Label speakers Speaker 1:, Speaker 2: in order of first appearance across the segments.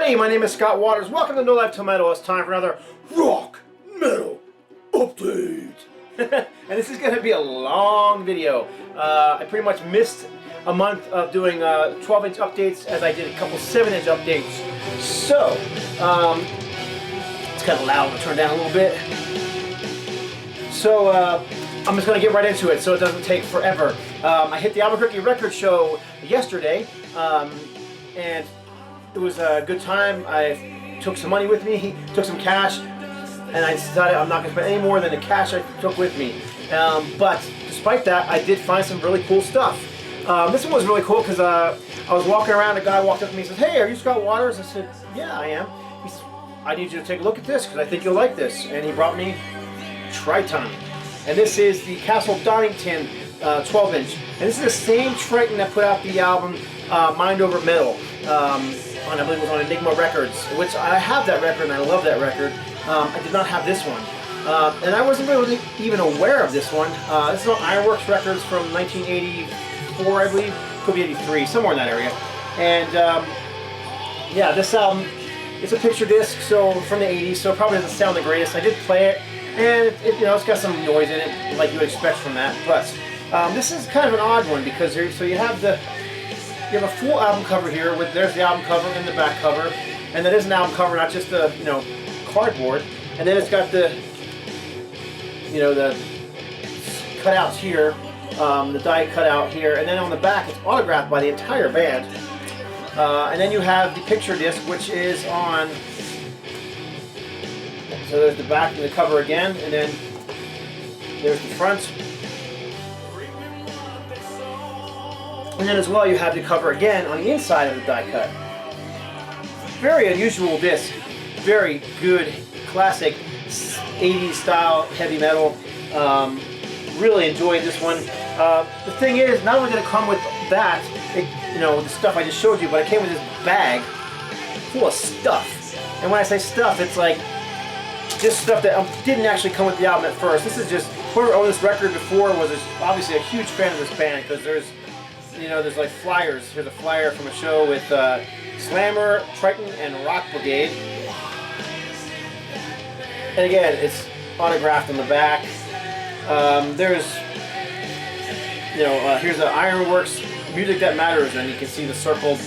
Speaker 1: everybody, my name is Scott Waters. Welcome to No Life Till Metal. It's time for another rock metal update. And this is going to be a long video. I pretty much missed a month of doing 12-inch updates as I did a couple 7-inch updates. So, it's kind of loud. I'm going to turn down a little bit. So, I'm just going to get right into it so it doesn't take forever. I hit the Albuquerque Record Show yesterday, and it was a good time. I took some money with me, took some cash, and I decided I'm not going to spend any more than the cash I took with me. But despite that, I did find some really cool stuff. This one was really cool because I was walking around, a guy walked up to me and says, "Hey, are you Scott Waters?" I said, "Yeah, I am." He said, "I need you to take a look at this because I think you'll like this." And he brought me Tryton. And this is the Castle Donington 12-inch. And this is the same Tryton that put out the album Mind Over Metal. I believe it was on Enigma Records, which I have that record and I love that record. I did not have this one. And I wasn't really even aware of this one. This is on Ironworks Records from 1984, I believe. Could be 83, somewhere in that area. And yeah, this album, it's a picture disc, so from the 80s, so it probably doesn't sound the greatest. I did play it, and you know, it's got some noise in it, like you would expect from that. But this is kind of an odd one because so you have a full album cover here. There's the album cover and the back cover, and that is an album cover, not just the cardboard. And then it's got the the cutouts here, the die cutout here, and then on the back it's autographed by the entire band. And then you have the picture disc, which is on. So there's the back and the cover again, and then there's the front. And then as well you have the cover again on the inside of the die cut. Very unusual disc. Very good, classic 80s style heavy metal. Really enjoyed this one. The thing is, not only did it come with that, the stuff I just showed you, but it came with this bag full of stuff. And when I say stuff, it's like just stuff that didn't actually come with the album at first. This is just, whoever owned this record before was obviously a huge fan of this band, because there's like flyers. Here's a flyer from a show with Slammer, Tryton, and Rock Brigade. And again, it's autographed on the back. There's, here's the Ironworks Music That Matters, and you can see the circled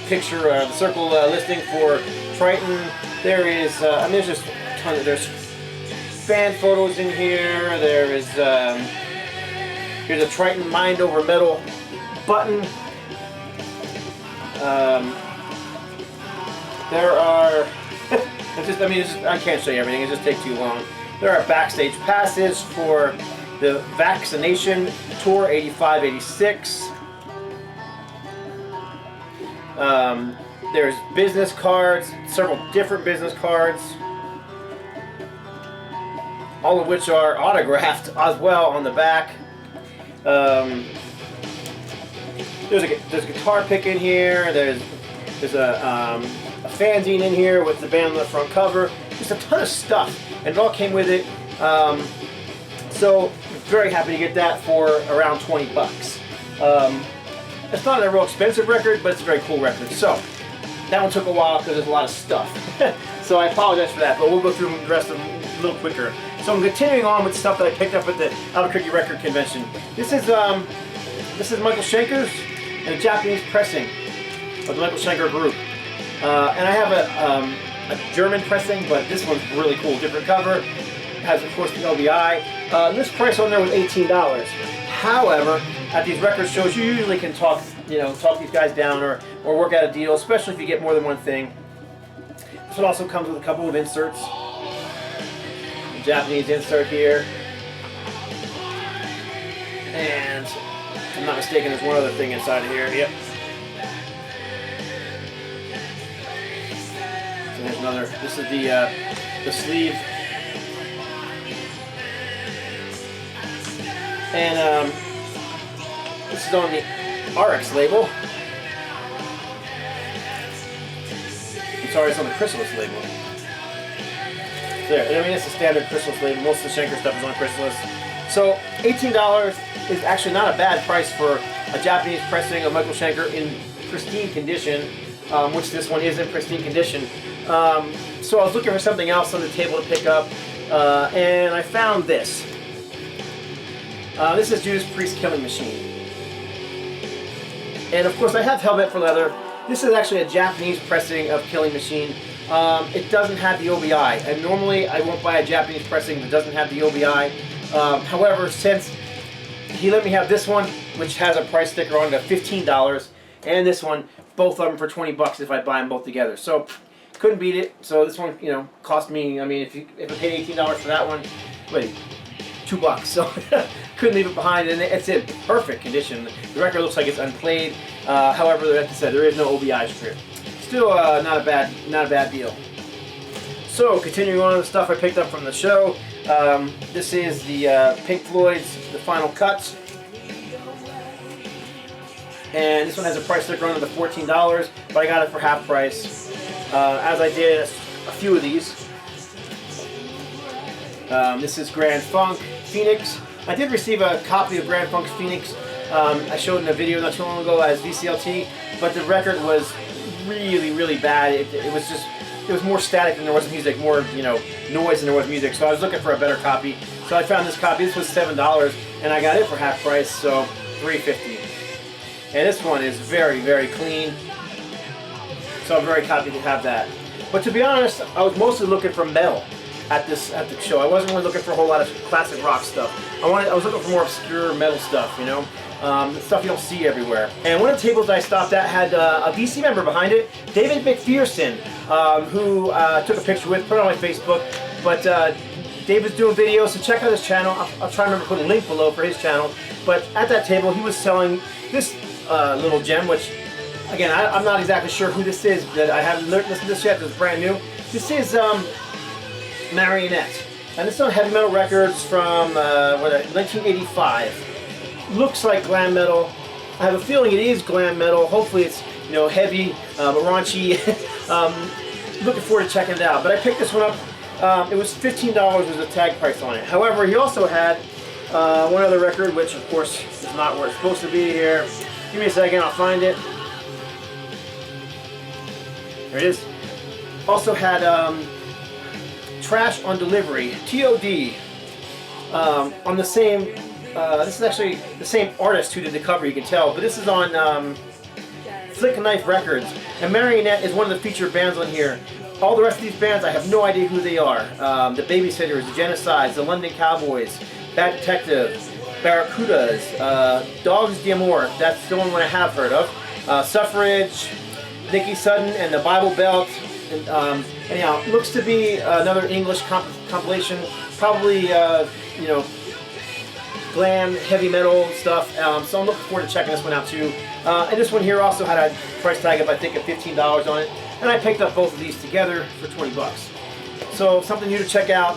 Speaker 1: picture, the circle listing for Tryton. There is, there's just a ton of, there's fan photos in here. There is, here's a Tryton Mind Over Metal button. There are, I can't show you everything, it just takes too long. There are backstage passes for the Vaccination Tour 85-86. There's business cards, several different business cards, all of which are autographed as well on the back. There's a guitar pick in here. There's a fanzine in here with the band on the front cover. Just a ton of stuff, and it all came with it. So very happy to get that for around 20 bucks. It's not a real expensive record, but it's a very cool record. So that one took a while because there's a lot of stuff. So I apologize for that, but we'll go through the rest of them a little quicker. So I'm continuing on with stuff that I picked up at the Albuquerque Record Convention. This is Michael Schenker's and a Japanese pressing of the Michael Schenker group. And I have a German pressing, but this one's really cool. Different cover. It has, of course, the LBI. This price on there was $18. However, at these record shows, you usually can talk these guys down or work out a deal, especially if you get more than one thing. This one also comes with a couple of inserts. A Japanese insert here. And if I'm not mistaken, there's one other thing inside of here. Yep. So there's another. This is the sleeve. And this is on the RX label. I'm sorry, it's on the Chrysalis label. There, it's a standard Chrysalis label. Most of the Schenker stuff is on Chrysalis. So $18 is actually not a bad price for a Japanese pressing of Michael Schenker in pristine condition. which this one is in pristine condition. So I was looking for something else on the table to pick up, and I found this. This is Judas Priest Killing Machine. And of course I have Helmet for Leather. This is actually a Japanese pressing of Killing Machine. It doesn't have the OBI, and normally I won't buy a Japanese pressing that doesn't have the OBI. However, since he let me have this one, which has a price sticker on it of $15, and this one, both of them for 20 bucks if I buy them both together. So couldn't beat it. So this one, you know, cost me, I mean, if I paid $18 for that one, wait, $2. So couldn't leave it behind, and it's in perfect condition. The record looks like it's unplayed. However, like I said, there is no OBI strip. Still not a bad deal. So continuing on with the stuff I picked up from the show, this is the Pink Floyd's The Final Cuts, and this one has a price sticker on it of $14, but I got it for half price, as I did a few of these. This is Grand Funk Phoenix. I did receive a copy of Grand Funk Phoenix. I showed in a video not too long ago as VCLT, but the record was really bad. It was more static than there was music, more, you know, noise than there was music. So I was looking for a better copy. So I found this copy. This was $7, and I got it for half price, so $3.50. And this one is very clean. So I'm very happy to have that. But to be honest, I was mostly looking for metal at the show. I wasn't really looking for a whole lot of classic rock stuff. I was looking for more obscure metal stuff, you know, stuff you don't see everywhere. And one of the tables I stopped at had a VC member behind it, David McPherson, who took a picture with, put it on my Facebook. But David's doing videos, so check out his channel. I'll try to remember to put a link below for his channel. But at that table, he was selling this little gem, which, again, I'm not exactly sure who this is. That I haven't listened to this yet. It's brand new. This is Marionette, and it's on Heavy Metal Records from 1985. Looks like glam metal. I have a feeling it is glam metal. Hopefully it's, you know, heavy, but raunchy. Looking forward to checking it out. But I picked this one up. It was $15 was the tag price on it. However, he also had one other record, which of course is not where it's supposed to be here. Give me a second, I'll find it. There it is. Also had Trash on Delivery, TOD, on the same, this is actually the same artist who did the cover, you can tell, but this is on Flick Knife Records, and Marionette is one of the featured bands on here. All the rest of these bands, I have no idea who they are. The Babysitters, the Genocides, the London Cowboys, Bad Detective, Barracudas, Dogs d'Amour, that's the one I have heard of, Suffrage, Nicky Sudden, and the Bible Belt. And, anyhow, looks to be another English compilation, probably, you know, glam, heavy metal stuff, so I'm looking forward to checking this one out too. And this one here also had a price tag of, I think, of $15 on it, and I picked up both of these together for 20 bucks. So something new to check out.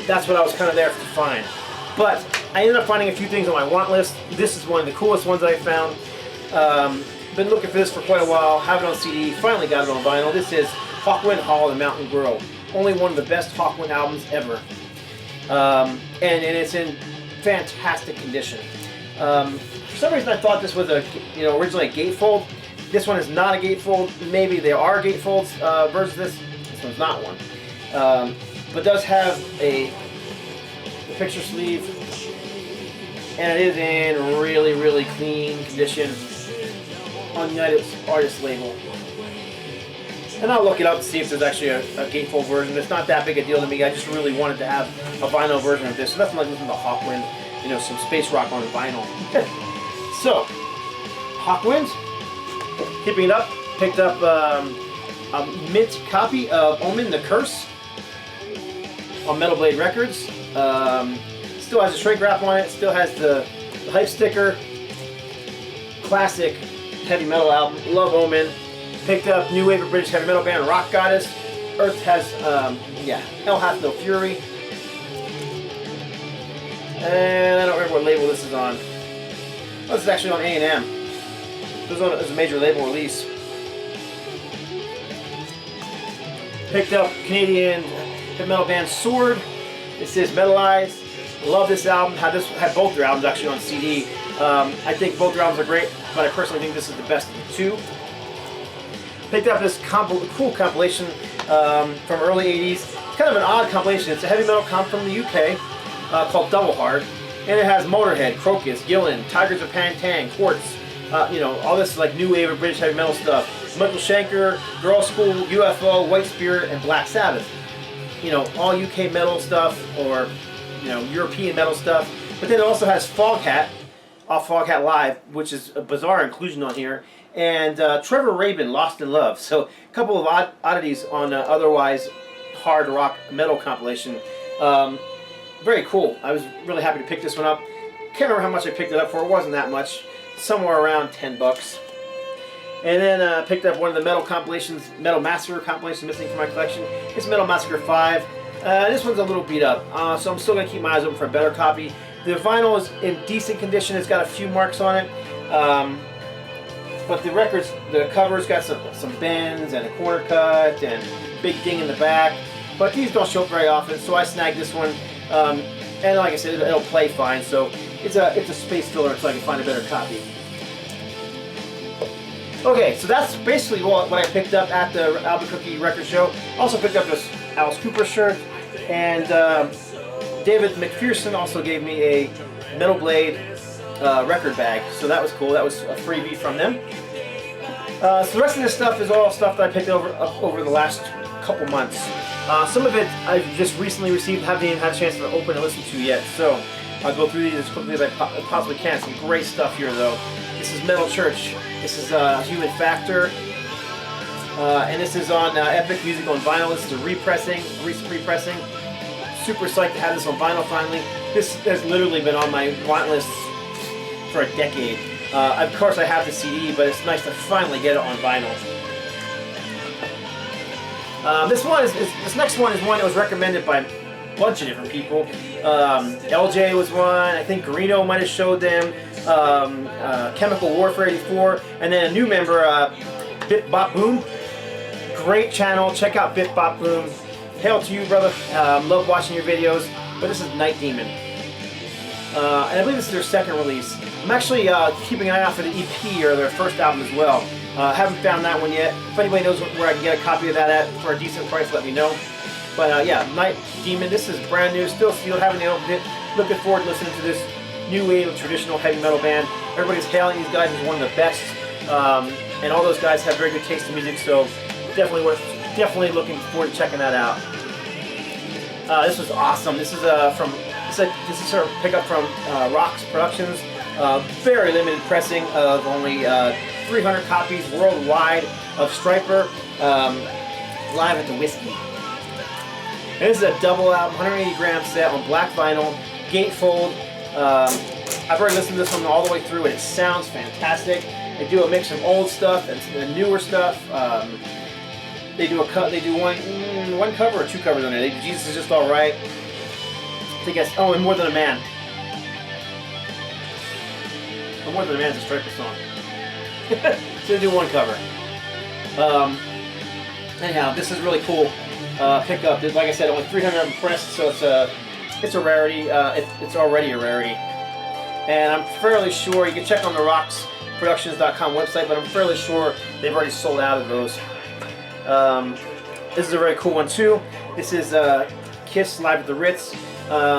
Speaker 1: That's what I was kind of there to find. But I ended up finding a few things on my want list. This is one of the coolest ones that I found. Been looking for this for quite a while, have it on CD, finally got it on vinyl. This is Hawkwind Hall and Mountain Grove. Only one of the best Hawkwind albums ever. And it's in fantastic condition. For some reason I thought this was originally a gatefold. This one is not a gatefold. Maybe there are gatefolds versus this. This one's not one. But does have a picture sleeve. And it is in really clean condition on the artist label. And I'll look it up to see if there's actually a gatefold version. It's not that big a deal to me. I just really wanted to have a vinyl version of this. So nothing like listening to Hawkwind, you know, some space rock on vinyl. So, Hawkwind, keeping it up, picked up a mint copy of Omen the Curse on Metal Blade Records. Still has a shrink wrap on it, still has the hype sticker. Classic heavy metal album, love Omen. Picked up new wave of British heavy metal band Rock Goddess. Earth has, Hell Hath No Fury. And I don't remember what label this is on. Oh, this is actually on A&M. This is a major label release. Picked up Canadian heavy metal band Sword. This is Metalized. Love this album. Had both their albums actually on CD. I think both their albums are great, but I personally think this is the best of the two. Picked up this cool compilation from early 80s. It's kind of an odd compilation. It's a heavy metal comp from the UK called Double Hard. And it has Motorhead, Crocus, Gillan, Tigers of Pantang, Quartz, you know, all this like new wave of British heavy metal stuff. Michael Schenker, Girl School, UFO, White Spirit, and Black Sabbath. You know, all UK metal stuff, or, you know, European metal stuff. But then it also has Foghat, off Foghat Live, which is a bizarre inclusion on here. And Trevor Rabin, Lost in Love. So a couple of oddities on otherwise hard rock metal compilation. Very cool. I was really happy to pick this one up. Can't remember how much I picked it up for. It wasn't that much. Somewhere around 10 bucks. And then picked up one of the Metal compilations, Metal Massacre compilations missing from my collection. It's Metal Massacre 5. This one's a little beat up, so I'm still going to keep my eyes open for a better copy. The vinyl is in decent condition. It's got a few marks on it. But the cover's got some bends and a corner cut and big ding in the back. But these don't show up very often, so I snagged this one. And like I said, it'll play fine, so it's a space filler until I can find a better copy. Okay, so that's basically what I picked up at the Albuquerque Record Show. Also picked up this Alice Cooper shirt, and David McPherson also gave me a Metal Blade record bag, so that was cool. That was a freebie from them. So the rest of this stuff is all stuff that I picked up over the last couple months. Some of it I've just recently received, haven't even had a chance to open and listen to yet, so I'll go through these as quickly as I possibly can. Some great stuff here, though. This is Metal Church. This is Human Factor. And this is on Epic Music on vinyl. This is a recent repressing. Super psyched to have this on vinyl finally. This has literally been on my want list for a decade. Of course I have the CD, but it's nice to finally get it on vinyl. This next one is one that was recommended by a bunch of different people. LJ was one. I think Garino might have showed them. Chemical Warfare 84, and then a new member, Bip Bop Boom. Great channel. Check out Bip Bop Boom. Hail to you, brother. Love watching your videos. But this is Night Demon, and I believe this is their second release. I'm actually keeping an eye out for the EP or their first album as well. Haven't found that one yet. If anybody knows where I can get a copy of that at for a decent price, let me know. But yeah, Night Demon. This is brand new, still sealed. Haven't opened it. Looking forward to listening to this new wave of traditional heavy metal band. Everybody's hailing these guys as one of the best, and all those guys have very good taste in music. So definitely looking forward to checking that out. This was awesome. This is this is sort of pickup from Rocks Productions. Very limited pressing of only 300 copies worldwide of Striper Live at the Whiskey. And this is a double album, 180 gram set on black vinyl, gatefold. I've already listened to this one all the way through, and it sounds fantastic. They do a mix of old stuff and newer stuff. They do one cover or two covers on it. Jesus Is Just All Right. I think that's and More Than a Man. More Than a Man's a Striper song. So they do one cover. Anyhow, this is really cool pickup. Like I said, only 300 pressed, so it's a rarity. It's already a rarity. And I'm fairly sure, you can check on the rocksproductions.com website, but I'm fairly sure they've already sold out of those. This is a very cool one too. This is Kiss Live at the Ritz.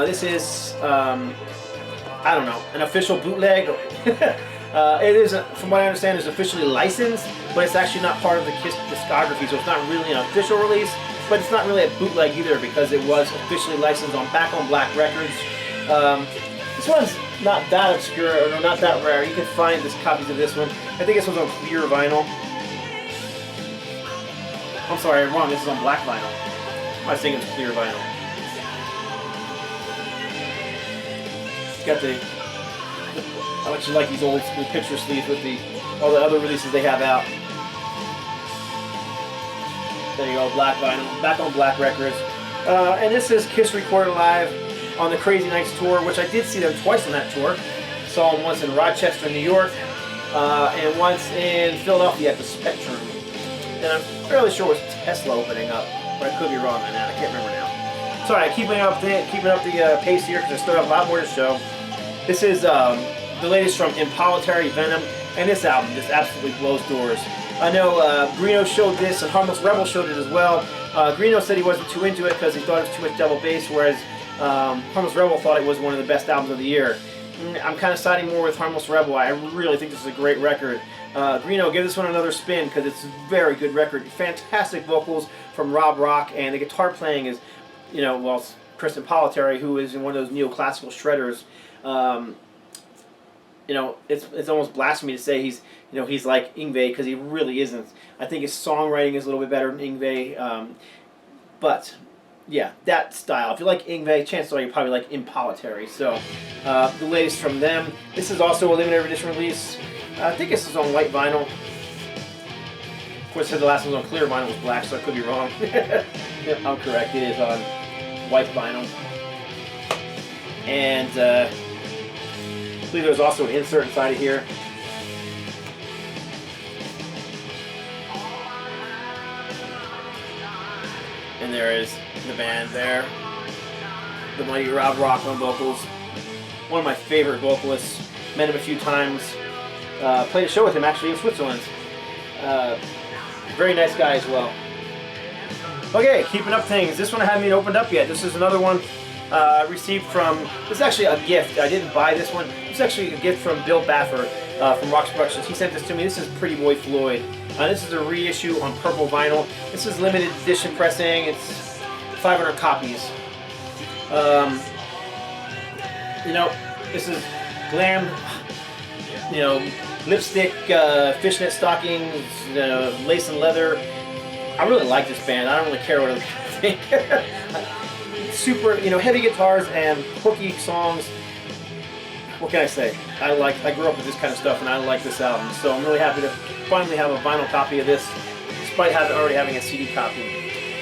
Speaker 1: This is, I don't know, an official bootleg. It isn't, from what I understand, is officially licensed, but it's actually not part of the Kiss discography, so it's not really an official release, but it's not really a bootleg either because it was officially licensed Back on Black Records. This one's not that obscure, or not that rare. You can find copies of this one. I think this one's on clear vinyl. I'm sorry, I'm wrong. This is on black vinyl. I was thinking it's clear vinyl. It's got I actually like these old school picture sleeves with all the other releases they have out. There you go, black vinyl, Back on Black Records. And this is Kiss recorded live on the Crazy Nights tour, which I did see them twice on that tour. Saw them once in Rochester, New York, and once in Philadelphia at the Spectrum. And I'm fairly sure it was Tesla opening up, but I could be wrong on that. I can't remember now. Sorry, keeping up the pace here because I still have a lot more to show. This is the latest from Impolitary Venom, and this album just absolutely blows doors. I know Greeno showed this, and Harmless Rebel showed it as well. Greeno said he wasn't too into it because he thought it was too much double bass, whereas Harmless Rebel thought it was one of the best albums of the year. I'm kind of siding more with Harmless Rebel. I really think this is a great record. Greeno, give this one another spin because it's a very good record. Fantastic vocals from Rob Rock, and the guitar playing is, you know, well, Kristen Politary, who is one of those neoclassical shredders. You know, it's almost blasphemy to say he's like Yngwie, because he really isn't. I think his songwriting is a little bit better than Yngwie, but yeah, that style. If you like Yngwie, chances are you probably like Impolitary. So the latest from them. This is also a limited edition release. I think this is on white vinyl. Of course, the last one was on clear vinyl, was black, so I could be wrong. Yep, I'm correct. It is on white vinyl. And I believe there's also an insert inside of here. And there is the band there. The mighty Rob Rock on vocals. One of my favorite vocalists. Met him a few times. Played a show with him actually in Switzerland. Very nice guy as well. Okay, keeping up things. This one I haven't even opened up yet. This is another one I received from, this is actually a gift. I didn't buy this one. It's actually a gift from Bill Baffer from Rocks Productions. He sent this to me. This is Pretty Boy Floyd. This is a reissue on purple vinyl. This is limited edition pressing. It's 500 copies. You know, this is glam, you know, lipstick, fishnet stockings, lace and leather. I really like this band. I don't really care what other people think. Super, you know, heavy guitars and hooky songs. What can I say? I grew up with this kind of stuff, and I like this album. So I'm really happy to finally have a vinyl copy of this, despite already having a CD copy.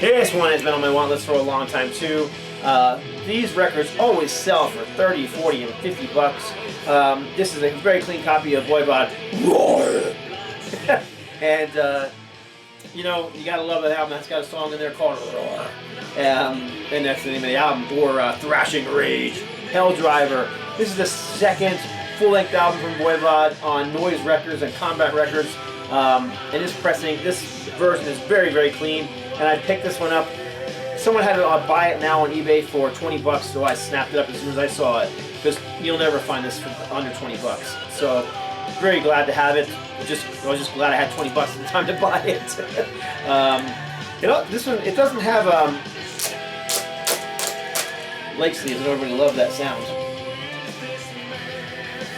Speaker 1: This one has been on my want list for a long time too. These records always sell for 30, 40, and 50 bucks. This is a very clean copy of Voivod. And you know, you gotta love that album. That's got a song in there called Roar. And that's the name of the album. Or Thrashing Rage, Hell Driver. This is the second full-length album from Voivod on Noise Records and Combat Records. And this version is very, very clean. And I picked this one up. Someone had to buy it now on eBay for 20 bucks, so I snapped it up as soon as I saw it. Because you'll never find this for under 20 bucks. So, very glad to have it. I was just glad I had 20 bucks at the time to buy it. You know, this one, it doesn't have leg sleeves. I don't really love that sound.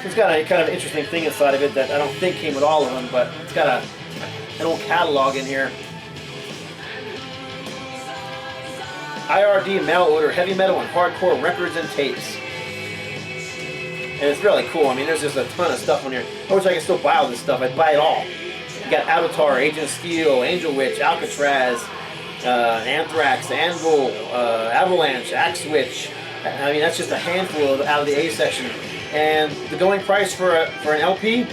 Speaker 1: It's got a kind of interesting thing inside of it that I don't think came with all of them, but it's got an old catalog in here. IRD mail order, heavy metal and hardcore records and tapes. And it's really cool. I mean, there's just a ton of stuff on here. I wish I could still buy all this stuff. I'd buy it all. You got Avatar, Agent of Steel, Angel Witch, Alcatraz, Anthrax, Anvil, Avalanche, Axe Witch. I mean, that's just a handful out of the A section. And the going price for an LP,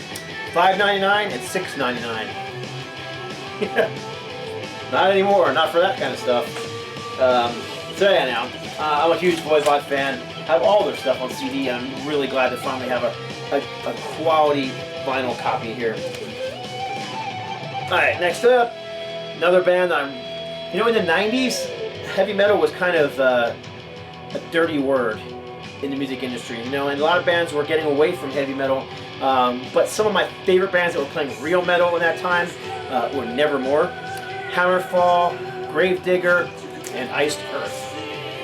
Speaker 1: $5.99 and $6.99. Not anymore. Not for that kind of stuff. So yeah, now I'm a huge Voivod fan. I have all their stuff on CD. I'm really glad to finally have a quality vinyl copy here. All right, next up, another band. You know, in the '90s, heavy metal was kind of a dirty word in the music industry. You know, and a lot of bands were getting away from heavy metal. But some of my favorite bands that were playing real metal in that time were Nevermore, Hammerfall, Gravedigger, and Iced Earth.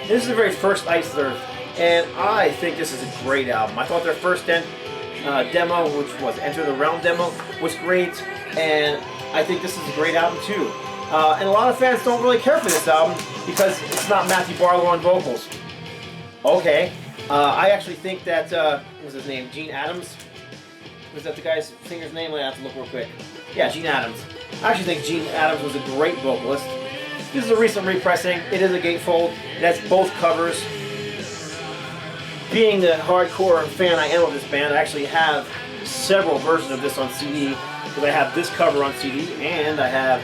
Speaker 1: And this is the very first Iced Earth, and I think this is a great album. I thought their first demo, which was Enter the Realm demo, was great, and I think this is a great album too. And a lot of fans don't really care for this album because it's not Matthew Barlow on vocals. Okay, I actually think that, what was his name, Gene Adams? Was that the singer's name? I have to look real quick. Yeah, Gene Adams. I actually think Gene Adams was a great vocalist. This is a recent repressing. It is a gatefold. It has both covers. Being the hardcore fan I am of this band, I actually have several versions of this on CD. Because I have this cover on CD, and I have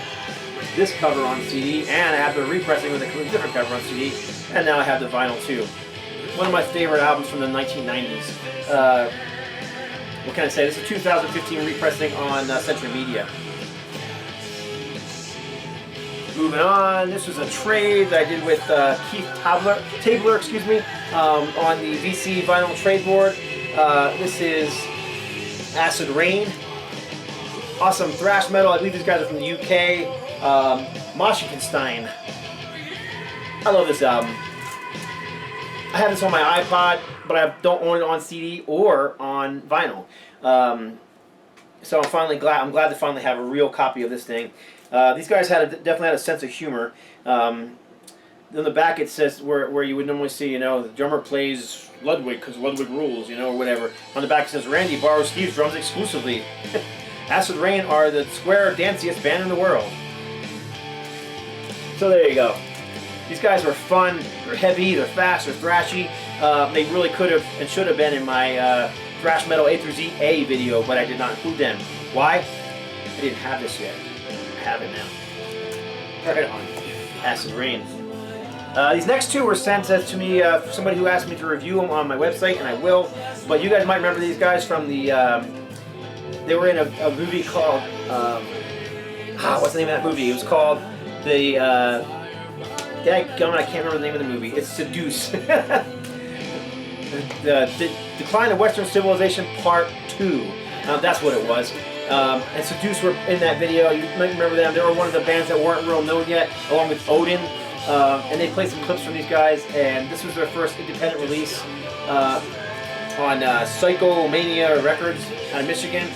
Speaker 1: this cover on CD, and I have the repressing with a different cover on CD, and now I have the vinyl too. One of my favorite albums from the 1990s. What can I say? This is a 2015 repressing on Century Media. Moving on, this was a trade that I did with Keith Tabler, excuse me, on the VC vinyl trade board. This is Acid Rain. Awesome thrash metal. I believe these guys are from the UK. Mortification. I love this album. I have this on my iPod, but I don't own it on CD or on vinyl. So I'm glad to finally have a real copy of this thing. These guys definitely had a sense of humor. On the back it says where you would normally see, the drummer plays Ludwig because Ludwig rules, or whatever. On the back it says Randy borrows Steve's drums exclusively. Acid Rain are the square danciest band in the world. So there you go. These guys are fun, they're heavy, they're fast, they're thrashy. They really could have and should have been in my thrash metal A through Z A video, but I did not include them. Why? I didn't have this yet. I have it now. Right on. Acid Rain. These next two were sent to me from somebody who asked me to review them on my website, and I will. But you guys might remember these guys from the... they were in a movie called... what's the name of that movie? It was called the... I can't remember the name of the movie. It's Seduce. the Decline of Western Civilization Part 2. That's what it was. And Seduce were in that video. You might remember them. They were one of the bands that weren't real known yet, along with Odin. And they played some clips from these guys. And this was their first independent release on Psychomania Records out of Michigan.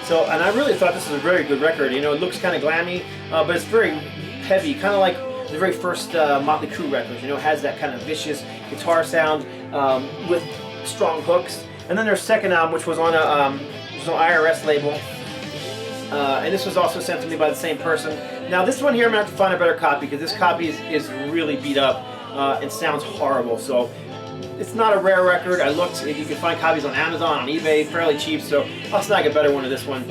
Speaker 1: So, and I really thought this was a very good record. It looks kind of glammy, but it's very heavy, kind of like the very first Motley Crue records. It has that kind of vicious guitar sound with strong hooks. And then their second album, which was on an IRS label, and this was also sent to me by the same person. Now this one here, I'm going to have to find a better copy because this copy is really beat up and sounds horrible. So it's not a rare record. I looked; you can find copies on Amazon, on eBay, fairly cheap. So I'll snag a better one of this one.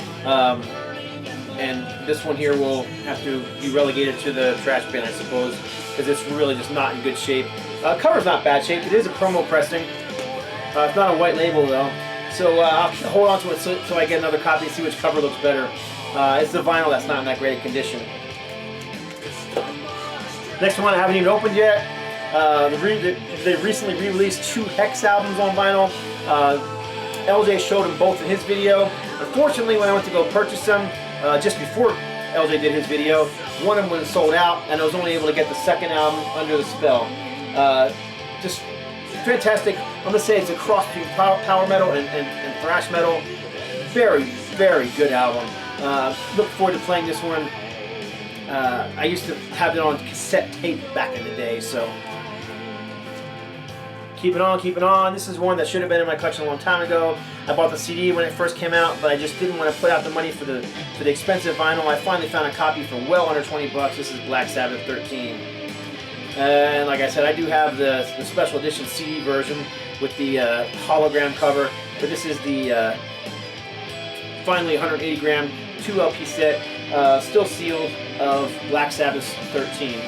Speaker 1: And this one here will have to be relegated to the trash bin, I suppose, because it's really just not in good shape. Cover's not bad shape. It is a promo pressing. It's not a white label though, so I'll hold on to it so I get another copy and see which cover looks better. It's the vinyl that's not in that great a condition. Next one I haven't even opened yet. They recently re-released 2 Hex albums on vinyl. LJ showed them both in his video. Unfortunately, when I went to go purchase them, just before LJ did his video, one of them was sold out, and I was only able to get the second album, Under the Spell. Just fantastic. I'm going to say it's a cross between power metal and thrash metal. Very, very good album. Look forward to playing this one. I used to have it on cassette tape back in the day, so... Keep it on. This is one that should have been in my collection a long time ago. I bought the CD when it first came out, but I just didn't want to put out the money for the expensive vinyl. I finally found a copy for well under 20 bucks. This is Black Sabbath 13. And like I said, I do have the special edition CD version with the hologram cover, but this is the finally 180 gram 2 LP set, still sealed, of Black Sabbath 13.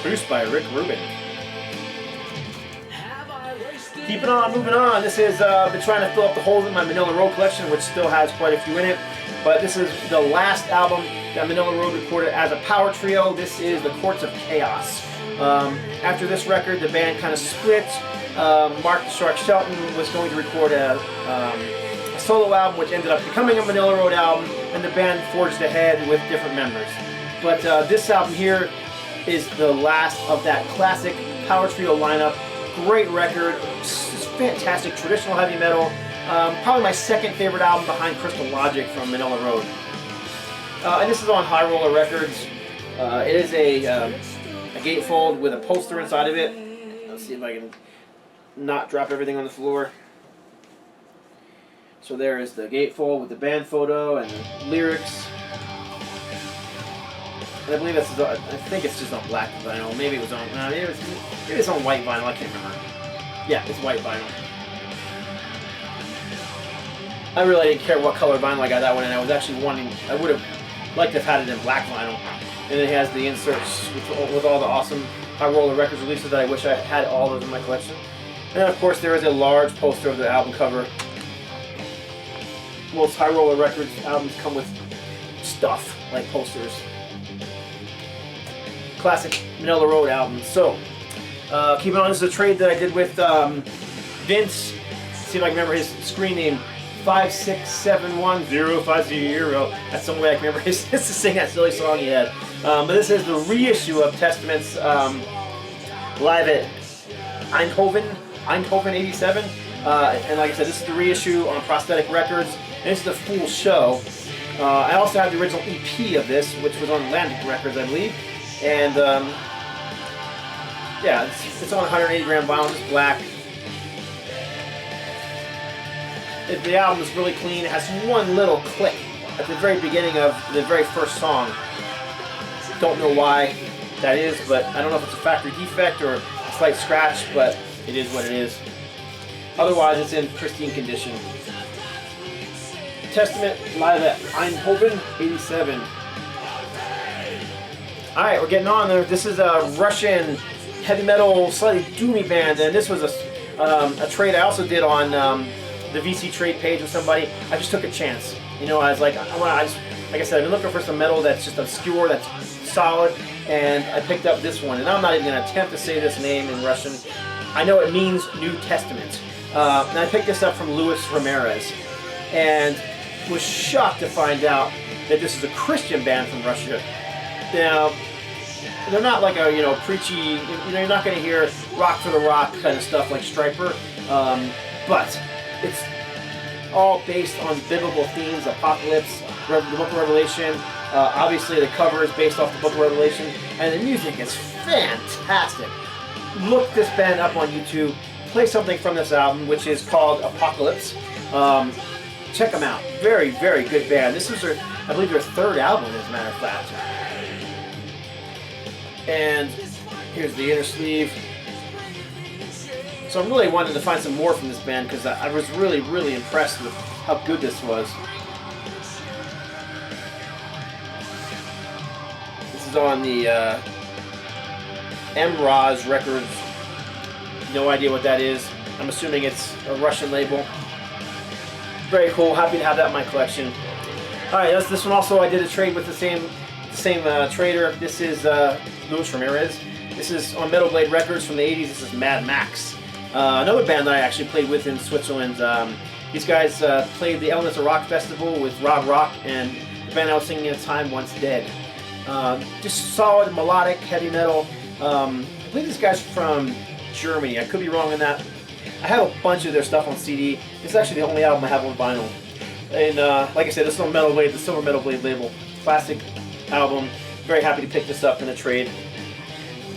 Speaker 1: Produced by Rick Rubin. Keeping on, moving on. This is been trying to fill up the holes in my Manila Road collection, which still has quite a few in it. But this is the last album that Manila Road recorded as a power trio. This is The Courts of Chaos. After this record, the band kind of split. Mark the Shark Shelton was going to record a solo album, which ended up becoming a Manila Road album, and the band forged ahead with different members. But this album here is the last of that classic power trio lineup. Great record, fantastic traditional heavy metal. Probably my second favorite album behind Crystal Logic from Manila Road. And this is on High Roller Records. It is a gatefold with a poster inside of it. Let's see if I can not drop everything on the floor. So there is the gatefold with the band photo and the lyrics. And I believe I think it's just on black vinyl. Maybe it was on, maybe it's on white vinyl. I can't remember. Yeah, it's white vinyl. I really didn't care what color vinyl I got that one, and I was actually wanting. I would have liked to have had it in black vinyl. And it has the inserts with all the awesome High Roller Records releases that I wish I had all of in my collection. And then, of course, there is a large poster of the album cover. Most High Roller Records albums come with stuff like posters. classic Manila Road album. So, keep it on. This is a trade that I did with Vince. See if I can remember his screen name. 5671050. That's some way I can remember his to sing that silly song he had. But this is the reissue of Testament's live at Eindhoven '87. And like I said, this is the reissue on Prosthetic Records. And this is the full show. I also have the original EP of this, which was on Atlantic Records, I believe. And yeah, it's on 180 gram vinyl, just black. The album is really clean. It has one little click at the very beginning of the very first song. Don't know why that is, but I don't know if it's a factory defect or a slight scratch, but it is what it is. Otherwise, it's in pristine condition. Testament live at Eindhoven '87. Alright, we're getting on there. This is a Russian heavy metal, slightly doomy band, and this was a trade I also did on the VC trade page with somebody. I just took a chance. You know, I was like, like I said, I've been looking for some metal that's just obscure, that's solid, and I picked up this one. And I'm not even going to attempt to say this name in Russian. I know it means New Testament. And I picked this up from Luis Ramirez, and was shocked to find out that this is a Christian band from Russia. Now, they're not like a, preachy, you're not going to hear rock for the rock kind of stuff like Stryper, but it's all based on biblical themes, apocalypse, the book of Revelation. Obviously the cover is based off the book of Revelation, and the music is fantastic. Look this band up on YouTube, play something from this album, which is called Apocalypse. Check them out. Very, very good band. This is their, I believe, their third album, as a matter of fact. And here's the inner sleeve. So I'm really wanting to find some more from this band because I was really, really impressed with how good this was. This is on the MRoz Records. No idea what that is. I'm assuming it's a Russian label. Very cool. Happy to have that in my collection. All right, this one also I did a trade with the same trader. This is Luis Ramirez. This is on Metal Blade Records from the 80s. This is Mad Max. Another band that I actually played with in Switzerland. These guys played the Elements of Rock Festival with Rob Rock, and the band I was singing at the time, Once Dead. Just solid, melodic, heavy metal. I believe this guy's from Germany. I could be wrong on that. I have a bunch of their stuff on CD. This is actually the only album I have on vinyl. And like I said, this is on Metal Blade, the Silver Metal Blade label. Classic album. Very happy to pick this up in a trade.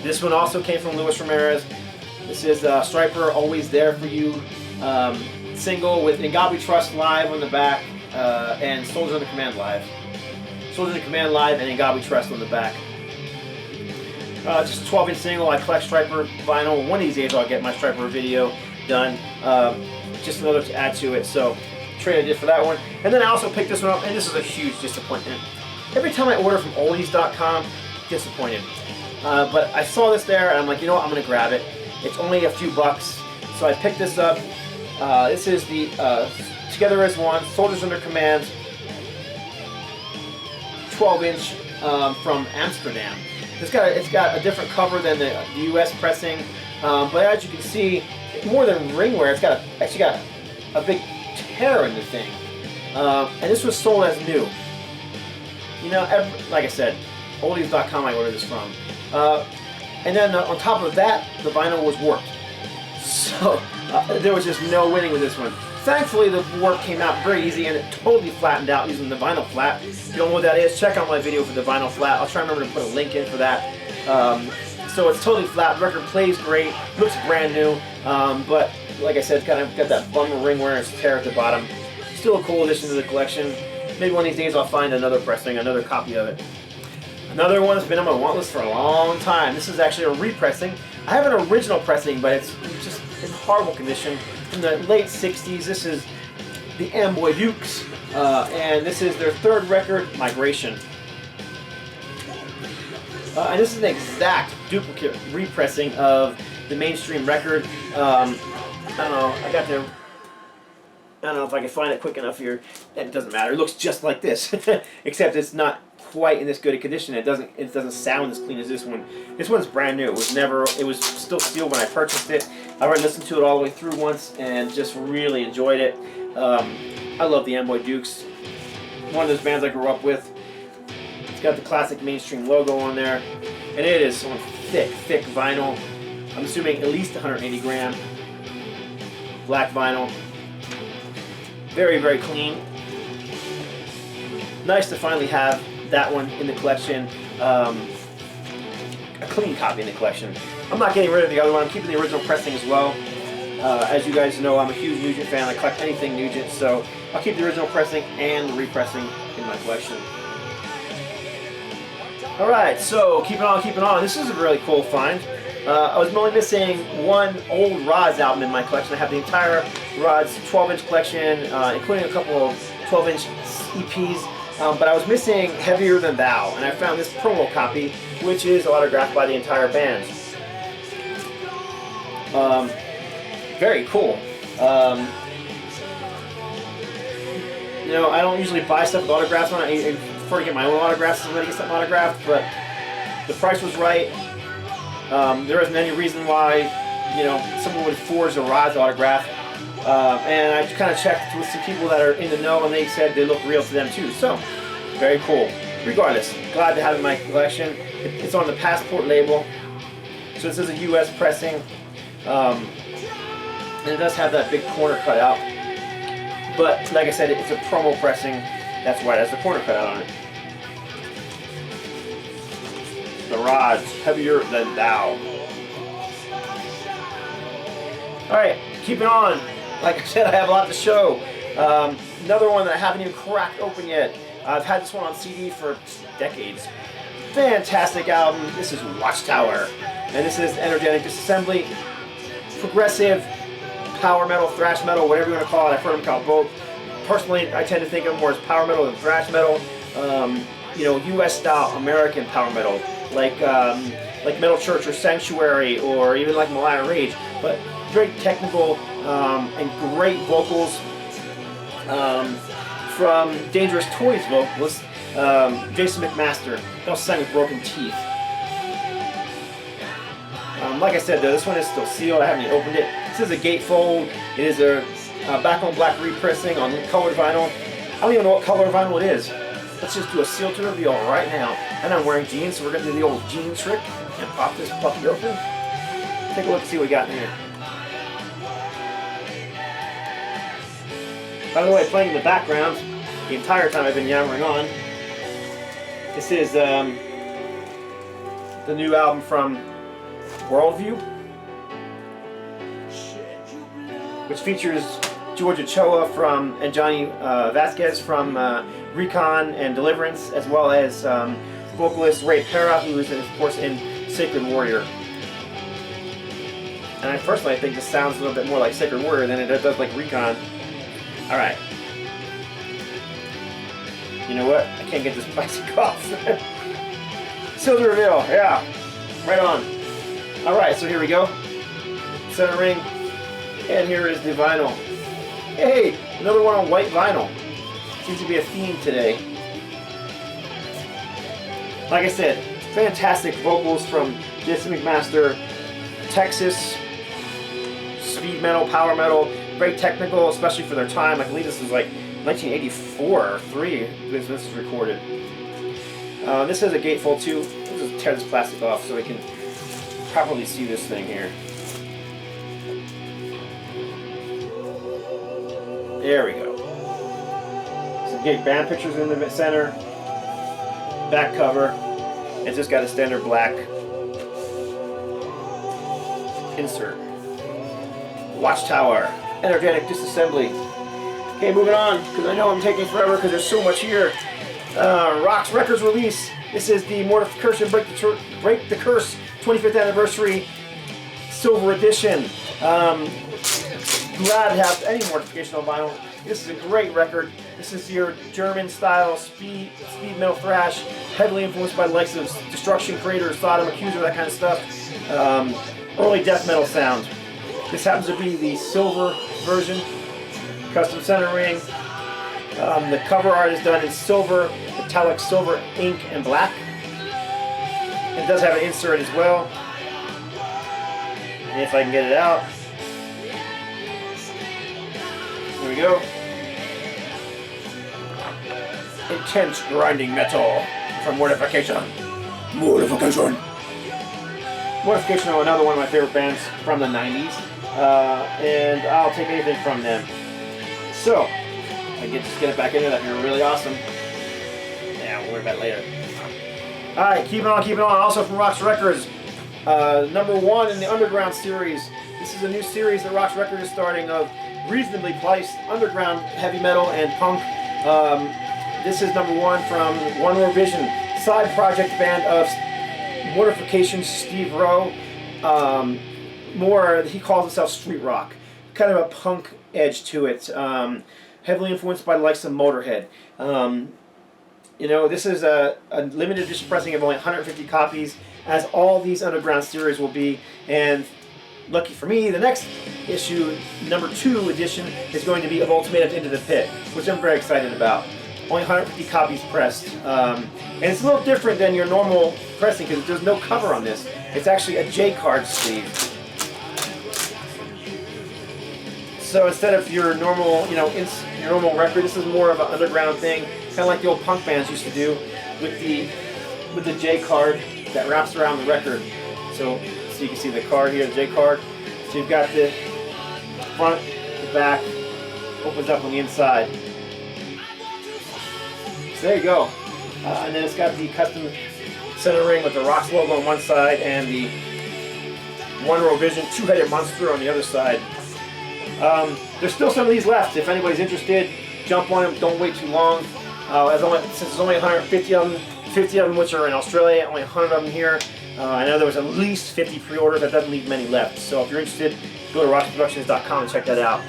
Speaker 1: This one also came from Luis Ramirez. This is Stryper, Always There For You single with In God We Trust live on the back, and Soldiers Under Command live. Soldiers Under Command live and In God We Trust on the back. Just a 12-inch single. I collect Stryper vinyl. One of these days I'll get my Stryper video done. Just another to add to it. So, trade I did for that one. And then I also picked this one up, and this is a huge disappointment. Every time I order from oldies.com, disappointed. But I saw this there, and I'm like, you know what, I'm going to grab it. It's only a few bucks. So I picked this up. This is the Together As One, Soldiers Under Command, 12-inch from Amsterdam. It's got a different cover than the US pressing, but as you can see, more than ringwear, it's actually got a big tear in the thing. And this was sold as new. Like I said, oldies.com I ordered this from. And then on top of that, the vinyl was warped. So there was just no winning with this one. Thankfully, the warp came out very easy, and it totally flattened out using the vinyl flat. If you don't know what that is, check out my video for the vinyl flat. I'll try and remember to put a link in for that. So it's totally flat. The record plays great, looks brand new, but like I said, it's kind of got that bummer ringwear and tear at the bottom. Still a cool addition to the collection. Maybe one of these days I'll find another pressing, another copy of it. Another one that's been on my want list for a long time. This is actually a repressing. I have an original pressing, but it's just in horrible condition. From the late 60s, this is the Amboy Dukes, and this is their third record, Migration. And this is an exact duplicate repressing of the mainstream record. I don't know, I don't know if I can find it quick enough here. It doesn't matter. It looks just like this, except it's not quite in this good a condition. It doesn't sound as clean as this one. This one's brand new. It was still sealed when I purchased it. I already listened to it all the way through once and just really enjoyed it. I love the Amboy Dukes. One of those bands I grew up with. It's got the classic mainstream logo on there, and it is on thick vinyl. I'm assuming at least 180 gram. Black vinyl. Very, very clean. Nice to finally have that one in the collection. A clean copy in the collection. I'm not getting rid of the other one. I'm keeping the original pressing as well. As you guys know, I'm a huge Nugent fan. I collect anything Nugent, so I'll keep the original pressing and the repressing in my collection. Alright, so keeping on. This is a really cool find. I was only missing one old Rods album in my collection. I have the entire Rods 12-inch collection, including a couple of 12-inch EPs, but I was missing Heavier Than Thou, and I found this promo copy, which is autographed by the entire band. Very cool. You know, I don't usually buy stuff with autographs on it. I prefer to get my own autographs if I'm going to get something autographed, but the price was right. There isn't any reason why, you know, someone would forge a Rods autograph. And I kind of checked with some people that are in the know, and they said they look real to them too. So, very cool. Regardless, glad to have it in my collection. It's on the Passport label. So this is a U.S. pressing. And it does have that big corner cut out. But, like I said, it's a promo pressing. That's why it has the corner cut out on it. The Rods, Heavier Than Thou. Alright, keeping on. Like I said, I have a lot to show. Another one that I haven't even cracked open yet. I've had this one on CD for decades. Fantastic album. This is Watchtower. And this is Energetic Disassembly. Progressive, power metal, thrash metal, whatever you want to call it. I've heard them called both. Personally, I tend to think of them more as power metal than thrash metal. You know, U.S. style, American power metal. Like Metal Church or Sanctuary, or even like Malaya Rage. But very technical and great vocals from Dangerous Toys vocalist Jason McMaster. They also sang with Broken Teeth. Like I said though, this one is still sealed. I haven't even opened it. This is a gatefold. It is a back on black repressing on colored vinyl. I don't even know what color vinyl it is. Let's just do a seal to reveal right now. And I'm wearing jeans, so we're going to do the old jean trick and pop this puppy open. Take a look and see what we got in here. By the way, playing in the background, the entire time I've been yammering on, this is the new album from Worldview, which features George Ochoa and Johnny Vasquez from Recon and Deliverance, as well as vocalist Ray Pera, who is, of course, in Sacred Warrior. And I personally think this sounds a little bit more like Sacred Warrior than it does like Recon. Alright. You know what? I can't get this plastic off. Seal to reveal, yeah. Right on. Alright, so here we go. Center ring. And here is the vinyl. Hey, another one on white vinyl. Seems to be a theme today. Like I said, fantastic vocals from Jason McMaster. Texas, speed metal, power metal, very technical, especially for their time. I believe this was like 1984 or 3 this was recorded. This has a gatefold too. Let's just tear this plastic off so we can properly see this thing here. There we go. Some great band pictures in the center. Back cover. It's just got a standard black insert. Watchtower. Energetic Disassembly. Okay, moving on, because I know I'm taking forever because there's so much here. Rocks Records release. This is the Mortification Break the Curse 25th Anniversary Silver Edition. Glad to have any Mortification on vinyl. This is a great record. This is your German style speed metal thrash, heavily influenced by the likes of Destruction Creator, Sodom Accuser, that kind of stuff. Early death metal sound. This happens to be the silver version. custom centering. The cover art is done in silver, metallic silver, ink, and black. It does have an insert as well. And if I can get it out. There we go. Intense grinding metal from Mortification. Mortification. Mortification are another one of my favorite bands from the 90s. And I'll take anything from them. So, I get just get it back into that. You're really awesome. Yeah, we'll worry about it later. Alright, keep it on. Also from Rox Records. #1 in the Underground series. This is a new series that Rox Records is starting of reasonably priced underground heavy metal and punk. This is #1 from One More Vision, side project band of Mortification, Steve Rowe. More, he calls himself street rock. Kind of a punk edge to it. Heavily influenced by the likes of Motorhead. You know, this is a limited edition pressing of only 150 copies, as all these underground series will be. And lucky for me, the next issue, #2 edition, is going to be of Ultimatum Into the Pit, which I'm very excited about. Only 150 copies pressed. And it's a little different than your normal pressing because there's no cover on this. It's actually a J-card sleeve. So instead of your normal, your normal record, this is more of an underground thing, kind of like the old punk bands used to do with the J card that wraps around the record. So you can see the card here, the J card. So you've got the front, the back, opens up on the inside. So there you go. And then it's got the custom centering with the Rox logo on one side and the One Row Vision two-headed monster on the other side. There's still some of these left. If anybody's interested, jump on them. Don't wait too long. Since there's only 150 of them, 50 of them which are in Australia, only 100 of them here. I know there was at least 50 pre-orders. That doesn't leave many left. So if you're interested, go to roxproductions.com and check that out.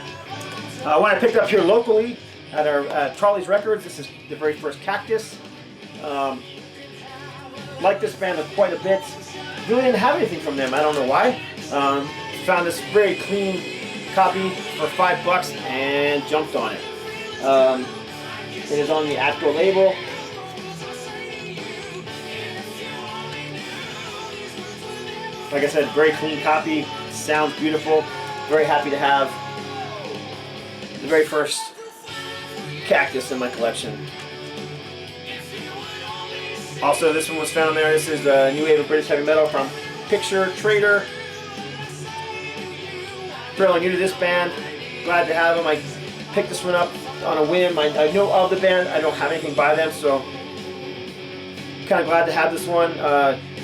Speaker 1: One I picked up here locally at our Trolley's Records. This is the very first Cactus. Like this band quite a bit. Really didn't have anything from them. I don't know why. Found this very clean copy for $5 and jumped on it. It is on the Atco label. Like I said, very clean copy. Sounds beautiful. Very happy to have the very first Cactus in my collection. Also, this one was found there. This is the new wave of British heavy metal from Picture Trader. Fairly new to this band. Glad to have them. I picked this one up on a whim. I know of the band. I don't have anything by them, so kind of glad to have this one.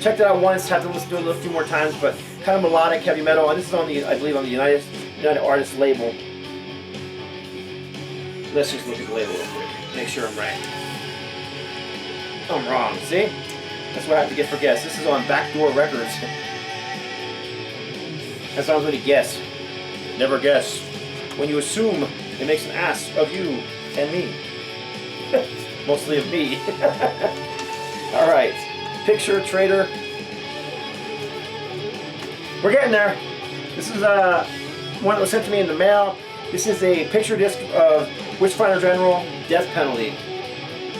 Speaker 1: Checked it out once. Had to listen to it a few more times, but kind of melodic heavy metal. And this is on the, I believe, on the United Artists label. Let's just look at the label real quick. Make sure I'm right. I'm wrong. See? That's what I have to get for guess. This is on Backdoor Records. That sounds when you guess. Never guess. When you assume, it makes an ass of you and me. Mostly of me. Alright. Picture Trader. We're getting there. This is one that was sent to me in the mail. This is a picture disc of Witchfinder General, Death Penalty.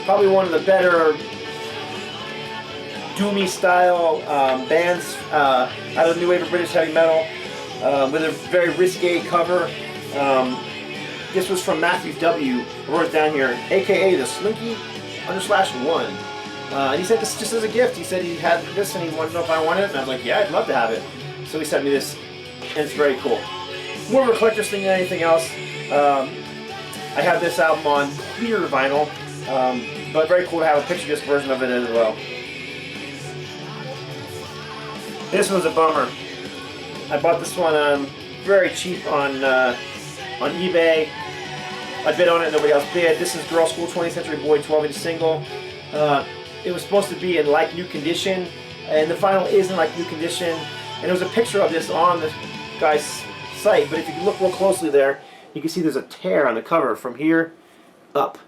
Speaker 1: Probably one of the better doomy style bands out of the new wave of British heavy metal. With a very risque cover. This was from Matthew W. I wrote it down here, aka the Slinky _1. And he sent this just as a gift. He said he had this and he wanted to know if I wanted it, and I was like, yeah, I'd love to have it. So he sent me this, and it's very cool. More of a collector's thing than anything else. I have this album on clear vinyl, but very cool to have a picture disc version of it as well. This was a bummer. I bought this one very cheap on eBay. I bid on it, nobody else bid. This is Girl School 20th Century Boy 12-inch single. It was supposed to be in like new condition, and the vinyl is in like new condition. And there was a picture of this on the guy's site, but if you look real closely there, you can see there's a tear on the cover from here up.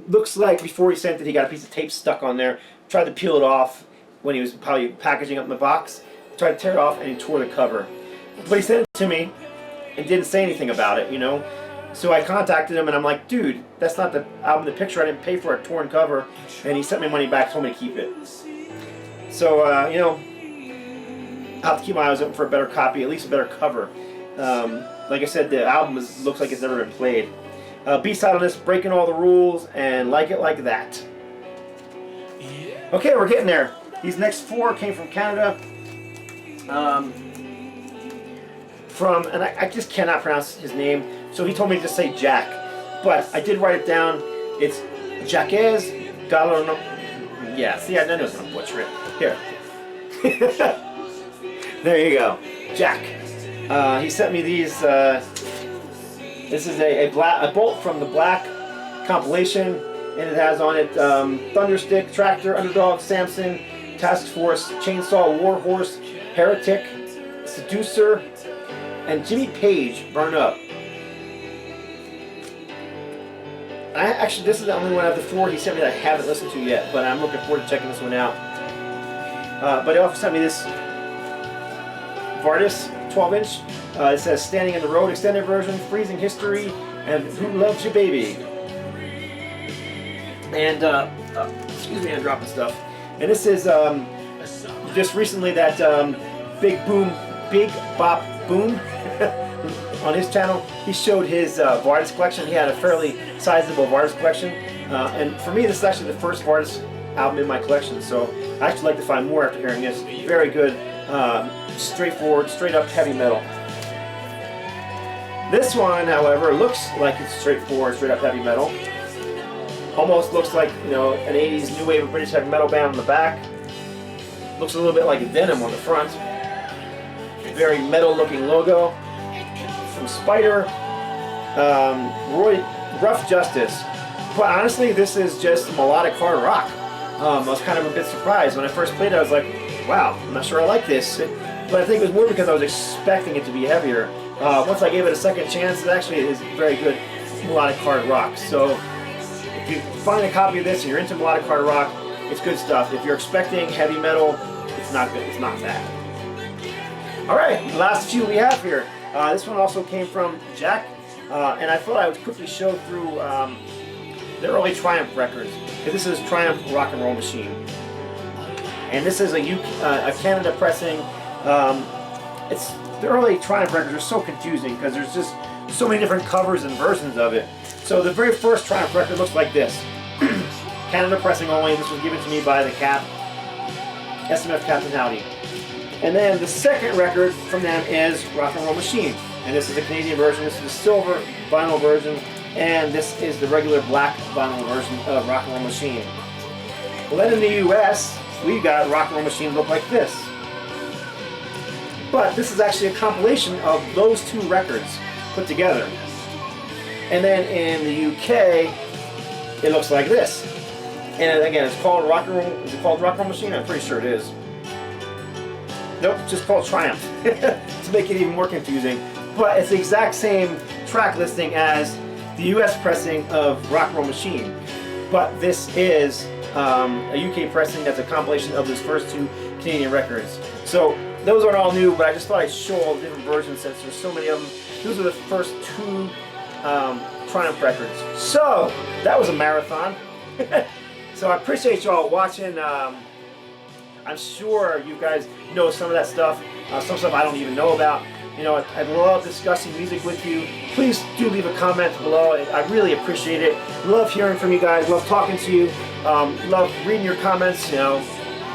Speaker 1: Looks like before he sent it, he got a piece of tape stuck on there. Tried to peel it off when he was probably packaging up in the box. Tried to tear it off and he tore the cover. But he sent it to me and didn't say anything about it, you know. So I contacted him and I'm like, dude, that's not the album in the picture. I didn't pay for a torn cover. And he sent me money back, told me to keep it. So, you know, I'll have to keep my eyes open for a better copy, at least a better cover. Like I said, the album looks like it's never been played. B-side on this, Breaking All the Rules, and Like It Like That. Okay, we're getting there. These next 4 came from Canada. And I just cannot pronounce his name, so he told me to just say Jack. But I did write it down. It's Jacques Gallarno. Yeah, see, I knew I was going to butcher it. Here. There you go. Jack. He sent me these. This is a bolt from the Black compilation, and it has on it Thunderstick, Tractor, Underdog, Samson, Task Force, Chainsaw, Warhorse, Heretic, Seducer, and Jimmy Page, Burn Up. Actually, this is the only one out of the 4 he sent me that I haven't listened to yet, but I'm looking forward to checking this one out. But he also sent me this Vardis 12-inch. It says Standing in the Road extended version, Freezing History, and Who Loves You Baby. And, excuse me, I'm dropping stuff. And this is just recently that Big Bop Boom on his channel. He showed his Vardis collection. He had a fairly sizable Vardis collection. And for me, this is actually the first Vardis album in my collection. So I actually like to find more after hearing this. Very good, straightforward, straight up heavy metal. This one, however, looks like it's straightforward, straight up heavy metal. Almost looks like, you know, an 80s new wave of British heavy metal band on the back. Looks a little bit like Venom on the front. Very metal looking logo. From Spider. Rough Justice. But honestly, this is just melodic hard rock. I was kind of a bit surprised. When I first played it, I was like, wow, I'm not sure I like this. But I think it was more because I was expecting it to be heavier. Once I gave it a second chance, it actually is very good melodic hard rock. So if you find a copy of this and you're into melodic hard rock, it's good stuff. If you're expecting heavy metal, it's not good. It's not that. All right, the last few we have here. This one also came from Jack, and I thought I would quickly show through the early Triumph records. This is Triumph Rock and Roll Machine, and this is a Canada pressing. The early Triumph records are so confusing because there's just so many different covers and versions of it. So the very first Triumph record looks like this. Canada pressing only. This was given to me by the Cap, SMF Captain Howdy. And then the second record from them is Rock and Roll Machine. And this is the Canadian version. This is the silver vinyl version. And this is the regular black vinyl version of Rock and Roll Machine. Well, then in the US, we got Rock and Roll Machine look like this. But this is actually a compilation of those 2 records put together. And then in the UK, it looks like this. And again, it's called Rock and Roll. Is it called Rock and Roll Machine? I'm pretty sure it is. Nope, it's just called Triumph to make it even more confusing. But it's the exact same track listing as the US pressing of Rock and Roll Machine. But this is a UK pressing that's a compilation of those first 2 Canadian records. So those aren't all new, but I just thought I'd show all the different versions since there's so many of them. Those are the first 2 Triumph records. So that was a marathon. So I appreciate y'all watching. I'm sure you guys know some of that stuff. Some stuff I don't even know about. You know, I love discussing music with you. Please do leave a comment below. I really appreciate it. Love hearing from you guys. Love talking to you. Love reading your comments. You know,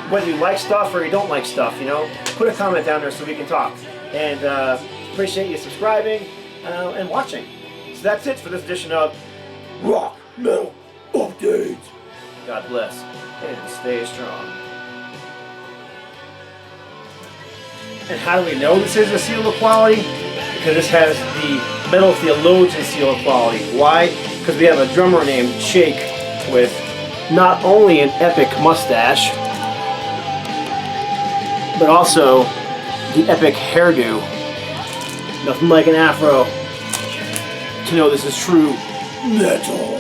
Speaker 1: whether you like stuff or you don't like stuff. You know, put a comment down there so we can talk. And appreciate you subscribing and watching. So that's it for this edition of Rock Metal Update. God bless and stay strong. And how do we know this is a seal of quality? Because this has the Metal Theologian seal of quality. Why? Because we have a drummer named Shake with not only an epic mustache, but also the epic hairdo. Nothing like an afro to know this is true metal.